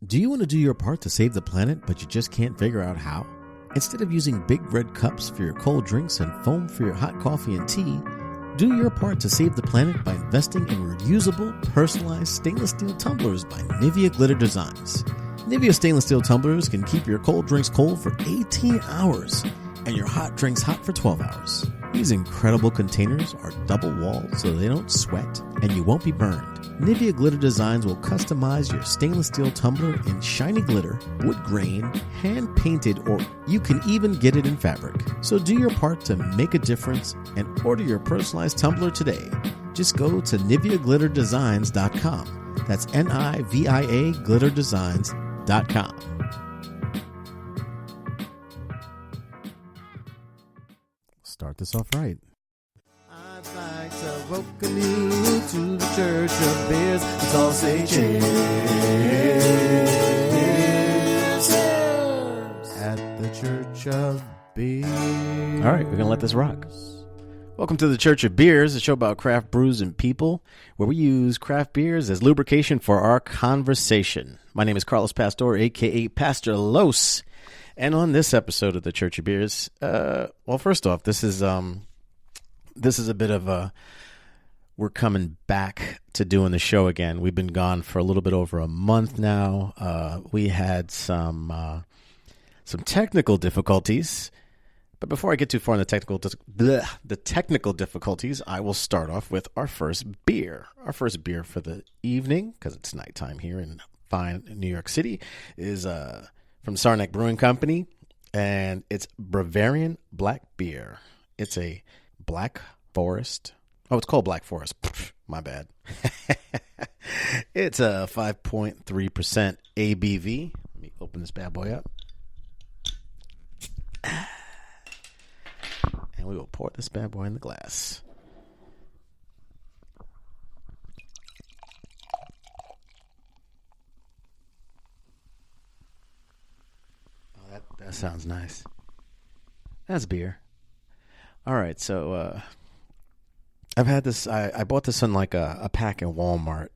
Do you want to do your part to save the planet, but you just can't figure out how? Instead of using big red cups for your cold drinks and foam for your hot coffee and tea, do your part to save the planet by investing in reusable, personalized stainless steel tumblers by Nivea Glitter Designs. Nivea stainless steel tumblers can keep your cold drinks cold for 18 hours and your hot drinks hot for 12 hours. These incredible containers are double-walled so they don't sweat and you won't be burned. Nivea Glitter Designs will customize your stainless steel tumbler in shiny glitter, wood grain, hand-painted, or you can even get it in fabric. So do your part to make a difference and order your personalized tumbler today. Just go to NiveaGlitterDesigns.com. That's Nivia glitterdesigns.com. Start this off right. I'd like to welcome you to the Church of Beers. Let's all say cheers. At the Church of Beers. All right, we're going to let this rock. Welcome to the Church of Beers, a show about craft brews and people, where we use craft beers as lubrication for our conversation. My name is Carlos Pastor, a.k.a. Pastor Los. And on this episode of the Church of Beers, well, first off, this is a bit of a, we're coming back to doing the show again. We've been gone for a little bit over a month now. We had some technical difficulties, but before I get too far in the technical difficulties, I will start off with our first beer. Our first beer for the evening, because it's nighttime here in fine New York City, is from Saranac Brewing Company, and it's Bavarian Black Beer. It's a Black Forest. Oh, it's called Black Forest. My bad. It's a 5.3% ABV. Let me open this bad boy up. And we will pour this bad boy in the glass. That sounds nice. That's beer. All right, so I've had this. I bought this in like a pack in Walmart.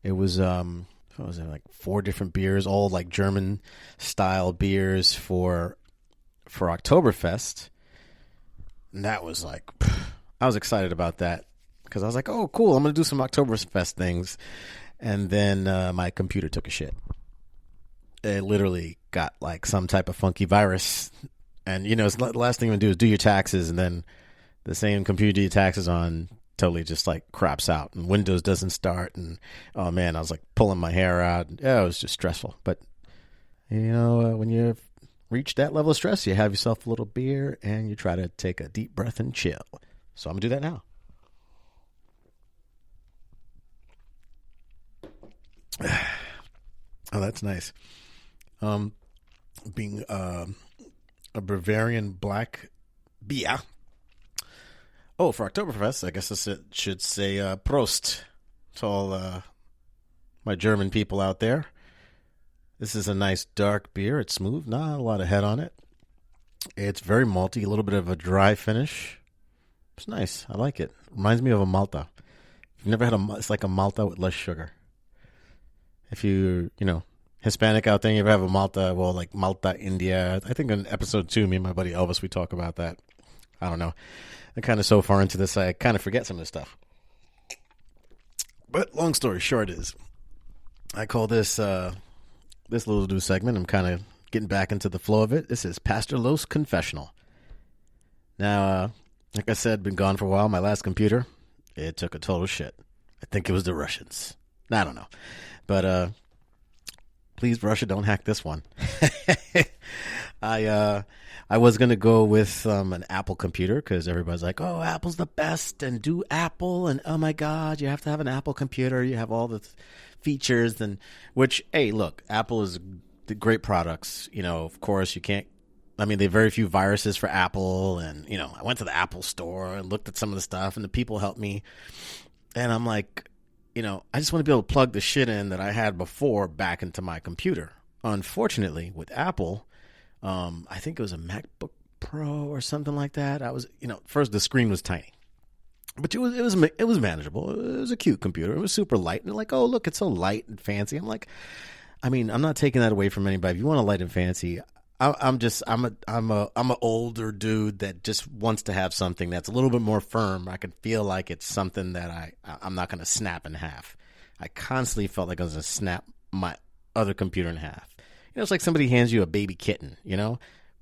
It was what was it, like 4 different beers, all like German style beers for Oktoberfest. And that was like, I was excited about that because I was like, oh, cool, I'm gonna do some Oktoberfest things. And then my computer took a shit. It literally got like some type of funky virus, and you know, it's the last thing you want to do is do your taxes, and then the same computer you do your taxes on totally just like craps out, and Windows doesn't start, and oh man, I was like pulling my hair out. Yeah, it was just stressful. But you know, when you reach that level of stress, you have yourself a little beer, and you try to take a deep breath and chill. So I'm gonna do that now. Oh, that's nice. Being a Bavarian black beer. Oh, for Oktoberfest, I guess it should say Prost to all my German people out there. This is a nice dark beer. It's smooth, not a lot of head on it. It's very malty, a little bit of a dry finish. It's nice. I like it. Reminds me of a Malta. If you've never had it's like a Malta with less sugar. If you know, Hispanic out there, you ever have a Malta, well, like Malta, India. I think in episode 2, me and my buddy Elvis, we talk about that. I don't know. I'm kind of so far into this, I kind of forget some of this stuff. But long story short is, I call this this little new segment, I'm kind of getting back into the flow of it. This is Pastor Los Confessional. Now, like I said, been gone for a while. My last computer, it took a total shit. I think it was the Russians. I don't know. But please, Russia, don't hack this one. I was going to go with an Apple computer because everybody's like, oh, Apple's the best and do Apple. And oh, my God, you have to have an Apple computer. You have all the features. And which, hey, look, Apple is the great products. You know, of course, you can't. I mean, there are very few viruses for Apple. And, you know, I went to the Apple store and looked at some of the stuff and the people helped me. And I'm like, you know, I just want to be able to plug the shit in that I had before back into my computer. Unfortunately, with Apple, I think it was a MacBook Pro or something like that. I was, you know, first the screen was tiny, but it was manageable. It was a cute computer. It was super light, and like, oh look, it's so light and fancy. I'm like, I mean, I'm not taking that away from anybody. If you want to light and fancy, I'm a older dude that just wants to have something that's a little bit more firm. I can feel like it's something that I'm not going to snap in half. I constantly felt like I was going to snap my other computer in half. It's like somebody hands you a baby kitten,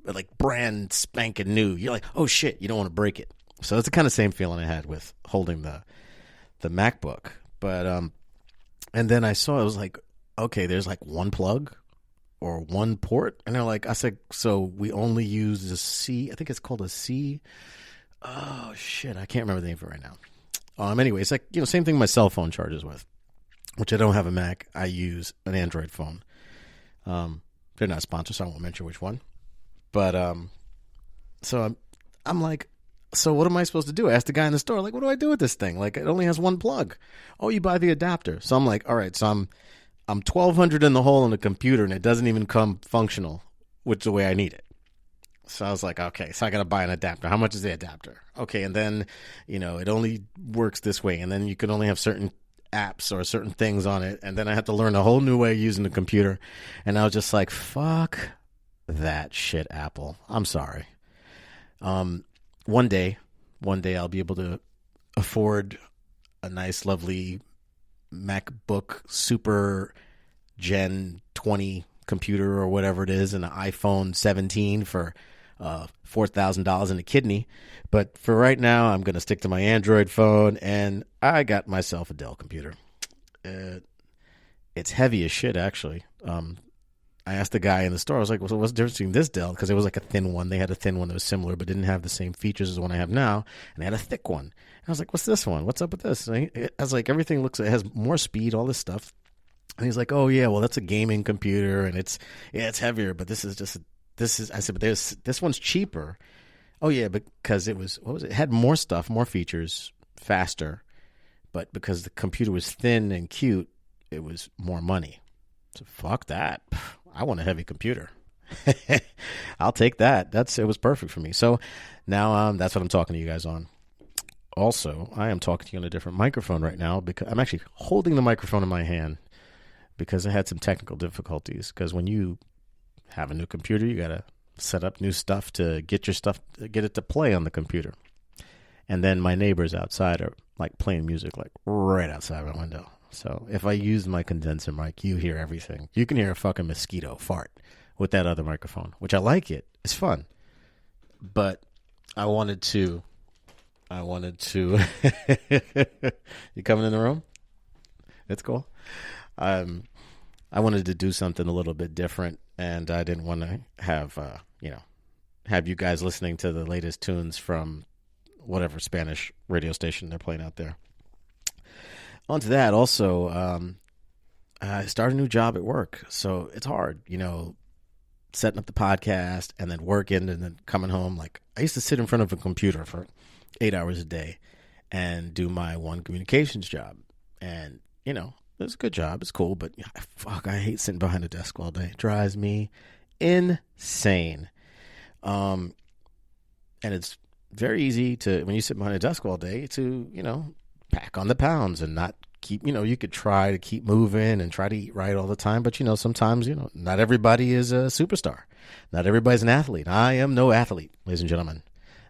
like brand spanking new. You're like, oh shit, you don't want to break it. So it's the kind of same feeling I had with holding the MacBook. But and then I saw, it was like, okay, there's like one plug or one port, and they're like, I said, so we only use the C. I think it's called a C. Oh shit, I can't remember the name for it right now. Anyway, it's like, same thing my cell phone charges with, which I don't have a Mac. I use an Android phone. They're not sponsored, so I won't mention which one. But so I'm like, so what am I supposed to do? I asked the guy in the store, like, what do I do with this thing? Like, it only has one plug. Oh, you buy the adapter. So I'm like, all right, so I'm $1,200 in the hole on the computer, and it doesn't even come functional, which is the way I need it. So I was like, okay, so I got to buy an adapter. How much is the adapter? Okay, and then, it only works this way, and then you can only have certain apps or certain things on it, and then I had to learn a whole new way of using the computer, and I was just like, fuck that shit, Apple. I'm sorry. One day I'll be able to afford a nice, lovely MacBook Super Gen 20 computer or whatever it is, and an iPhone 17 for $4,000 in a kidney. But for right now, I'm going to stick to my Android phone, and I got myself a Dell computer. It's heavy as shit, actually. I asked the guy in the store, I was like, well, so what's the difference between this Dell? Because it was like a thin one. They had a thin one that was similar, but didn't have the same features as the one I have now. And they had a thick one. And I was like, what's this one? What's up with this? And I was like, everything it has more speed, all this stuff. And he's like, oh, yeah, well, that's a gaming computer, and it's heavier, but I said, but this one's cheaper. Oh, yeah, because it had more stuff, more features, faster. But because the computer was thin and cute, it was more money. So fuck that. I want a heavy computer. I'll take that. It was perfect for me. So now that's what I'm talking to you guys on. Also, I am talking to you on a different microphone right now because I'm actually holding the microphone in my hand because I had some technical difficulties. Because when you have a new computer, you got to set up new stuff to get it to play on the computer. And then my neighbors outside are like playing music like right outside my window. So if I use my condenser mic, you hear everything. You can hear a fucking mosquito fart with that other microphone, which I like it. It's fun. But I wanted to You coming in the room? It's cool. I wanted to do something a little bit different, and I didn't want to have you guys listening to the latest tunes from whatever Spanish radio station they're playing out there. On to that, also, I started a new job at work, so it's hard, setting up the podcast and then working and then coming home. Like, I used to sit in front of a computer for 8 hours a day and do my one communications job. And, it's a good job. It's cool, but fuck, I hate sitting behind a desk all day. It drives me insane. And it's very easy when you sit behind a desk all day to, pack on the pounds and not keep, you could try to keep moving and try to eat right all the time. But, sometimes, not everybody is a superstar. Not everybody's an athlete. I am no athlete, ladies and gentlemen.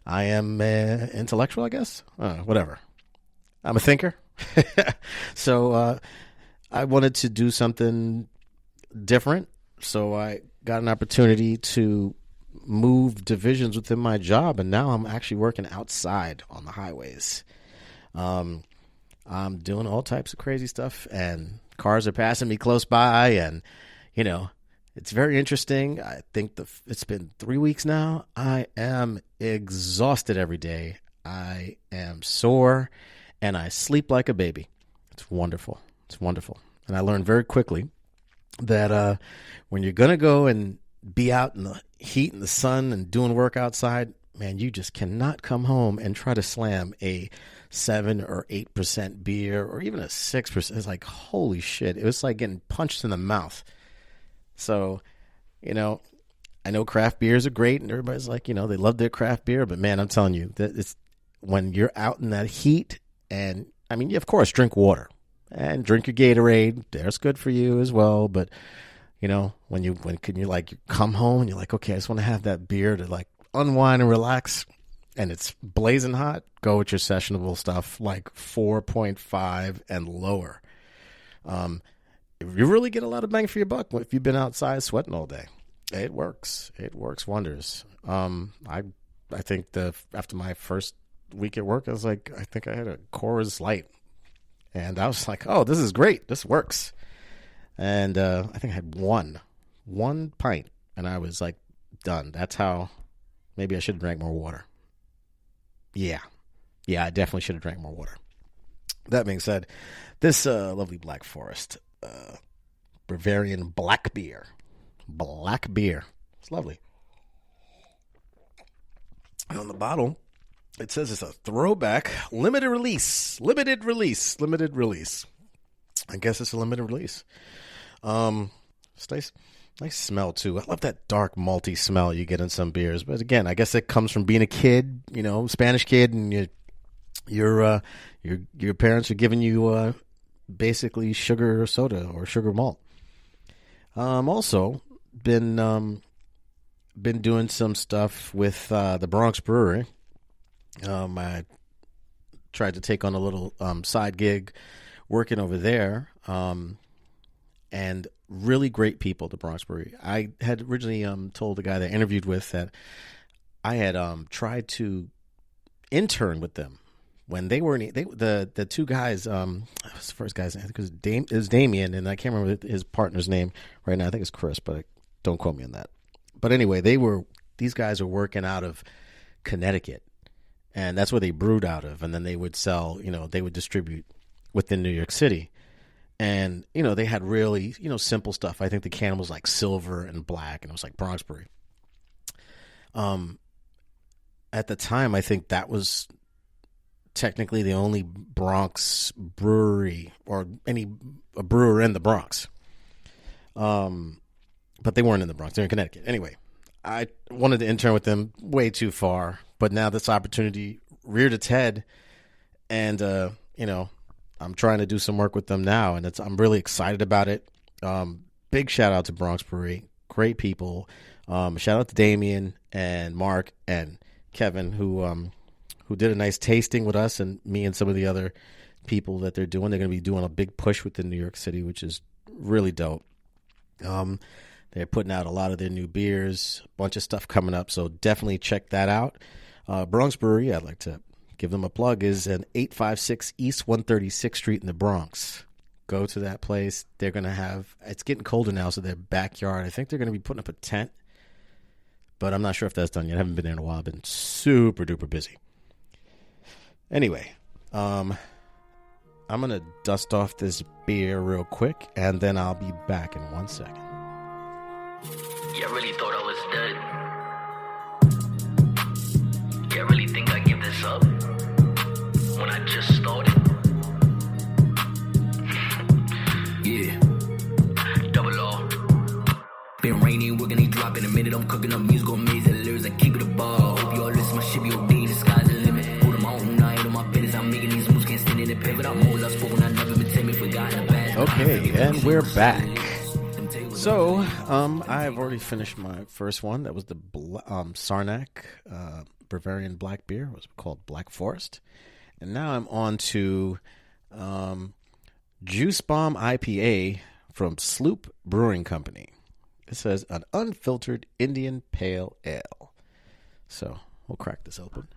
I am intellectual, I guess. Whatever. I'm a thinker. So I wanted to do something different. So I got an opportunity to move divisions within my job. And now I'm actually working outside on the highways. I'm doing all types of crazy stuff, and cars are passing me close by, and, it's very interesting. I think it's been 3 weeks now. I am exhausted every day. I am sore, and I sleep like a baby. It's wonderful. It's wonderful. And I learned very quickly that when you're going to go and be out in the heat and the sun and doing work outside, man, you just cannot come home and try to slam a 7 or 8% beer or even a 6%. It's like, holy shit. It was like getting punched in the mouth. So, I know craft beers are great and everybody's like, they love their craft beer. But man, I'm telling you that it's when you're out in that heat, and you, of course, drink water and drink your Gatorade. That's good for you as well. But You know, when you like you come home and you're like, okay, I just want to have that beer to like unwind and relax, and it's blazing hot. Go with your sessionable stuff like 4.5 and lower. You really get a lot of bang for your buck if you've been outside sweating all day. It works. It works wonders. I think after my first week at work, I was like, I think I had a Coors Light, and I was like, oh, this is great. This works. And I think I had one pint, and I was like, done. That's how. Maybe I should have drank more water. Yeah, I definitely should have drank more water. That being said, this lovely Black Forest Bavarian black beer. It's lovely. And on the bottle, it says it's a throwback, limited release. I guess it's a limited release. It's nice smell too. I love that dark malty smell you get in some beers. But again, I guess it comes from being a kid, you know, Spanish kid, and your parents are giving you basically sugar soda or sugar malt. Also been doing some stuff with the Bronx Brewery. I tried to take on a little side gig working over there. And really great people at the Bronx Brewery. I had originally told the guy that I interviewed with that I had tried to intern with them when they were the two guys. The first guys, I think it was Damien, and I can't remember his partner's name right now. I think it's Chris, but don't quote me on that. But anyway, these guys were working out of Connecticut, and that's where they brewed out of, and then they would sell. You know, they would distribute within New York City. And, you know, they had really, you know, simple stuff. I think the can was like silver and black, and it was like Bronx Brewery. At the time, I think that was technically the only Bronx brewery or a brewer in the Bronx. But they weren't in the Bronx. They're in Connecticut. Anyway, I wanted to intern with them way too far. But now this opportunity reared its head, and, you know, I'm trying to do some work with them now, and I'm really excited about it. Big shout out to Bronx Brewery, great people. Shout out to Damien and Mark and Kevin who did a nice tasting with us and me and some of the other people that they're doing. They're going to be doing a big push within New York City, which is really dope. They're putting out a lot of their new beers, a bunch of stuff coming up, so definitely check that out. Bronx Brewery, I'd like to give them a plug, is an 856 East 136th Street in the Bronx. Go to that place. They're going to have, it's getting colder now, so their backyard, I think they're going to be putting up a tent, but I'm not sure if that's done yet. I haven't been there in a while. I've been super duper busy. Anyway, I'm going to dust off this beer real quick, and then I'll be back in 1 second. Yeah, I really thought I was dead. Yeah, I really think I give this up when I just started. Yeah. Double R. Been raining, we're gonna drop in a minute. I'm cooking up music, amazing lyrics. I keep it a bar. Hope y'all listen. My shit be OD. The sky's the limit. Put them on, I ain't on my business. I'm making these moves, can't stand in the pivot. I'm old, I've spoken, I've never been timid, forgotten bad. Okay, and we're back. So, I've already finished my first one. That was the Sarnac Bavarian black beer. It was called Black Forest. And now I'm on to Juice Bomb IPA from Sloop Brewing Company. It says an unfiltered Indian Pale Ale. So we'll crack this open.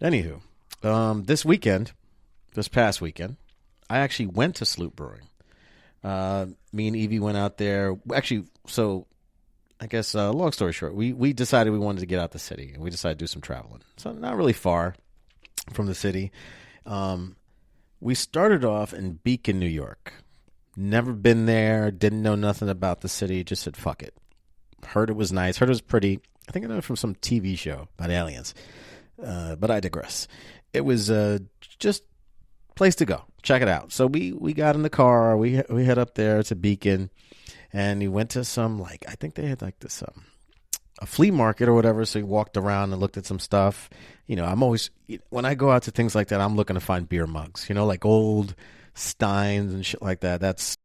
Anywho, this past weekend, I actually went to Sloop Brewing. Me and Evie went out there. Actually, so I guess, long story short, we decided we wanted to get out the city, and we decided to do some traveling. So not really far from the city. We started off in Beacon, New York. Never been there, didn't know nothing about the city, just said, fuck it. Heard it was nice, heard it was pretty. I think I know it from some TV show about aliens. But I digress. It was just place to go. Check it out. So we got in the car, we head up there to Beacon, and we went to some, like, I think they had like this a flea market or whatever. So we walked around and looked at some stuff. You know, I'm always, when I go out to things like that, I'm looking to find beer mugs, you know, like old steins and shit like that. That's